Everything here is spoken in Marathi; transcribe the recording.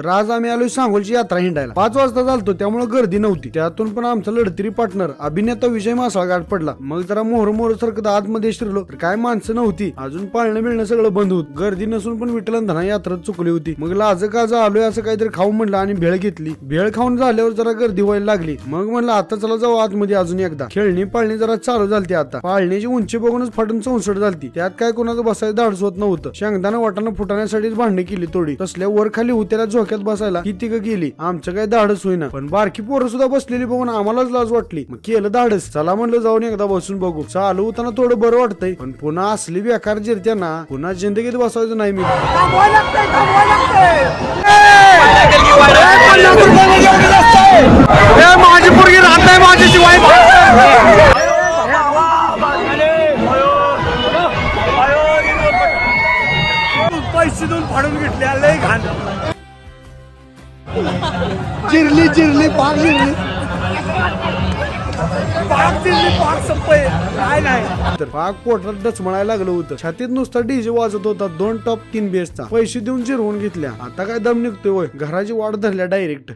आज आम्ही आलोय सांगोलची यात्रा हिंडायला. 5 वाजता चालतो त्यामुळे गर्दी नव्हती. त्यातून पण आमचा लढतरी पार्टनर अभिनेता विजय मासाळ गाठ पडला. मग जरा मोहर सारखं आतमध्ये शिरलो तर काय माणसं नव्हती. अजून पाळणं मिळणं सगळं बंद होत. गर्दी नसून पण विठ्ठलंधना यात्रा चुकली होती. मग लाज काजा आलोय असं काहीतरी खाऊ म्हणलं आणि भेळ घेतली. भेळ खाऊन झाल्यावर जरा गर्दी व्हायला लागली. मग म्हणलं आता चला जाऊ आतमध्ये अजून एकदा. खेळणी पाळणी जरा चालू झालती. आता पाळणीची उंची बघूनच फाटून चौसट झालती. त्यात काय कोणाचं बसायचं धाडस होत नव्हतं. शेंगदाणा वाटाणा फुटाण्यासाठीच भांडणे केली थोडी. तसल्या वर खाली होत्याला झोक्यात बसायला किती का गेली. आमचं काय धाडस होईना. पण बारकी पोरं सुद्धा बसलेली बघून आम्हालाच लाज वाटली. मग केलं धाडस. चला म्हणलं जाऊन एकदा बसून बघू. चालू होताना थोडं बरं वाटतंय पण पुन्हा असली बेकार जिरत्या ना पुन्हा जिंदगीत बसायचं नाही मी. माझी पोरगी राहत नाही माझ्याशिवाय. पैसे देऊन फाडून घेतले. लय घाण जिरली पाक जिरली पाक संपय काय नाही तर पाक पोटात डचमळायला लागलं होतं. छातीत नुसता डीजे वाजत होता. 2 टॉप 3 बेसचा पैसे देऊन जिरवून घेतल्या. आता काय दम निघतोय. घराची वाट धरल्या डायरेक्ट.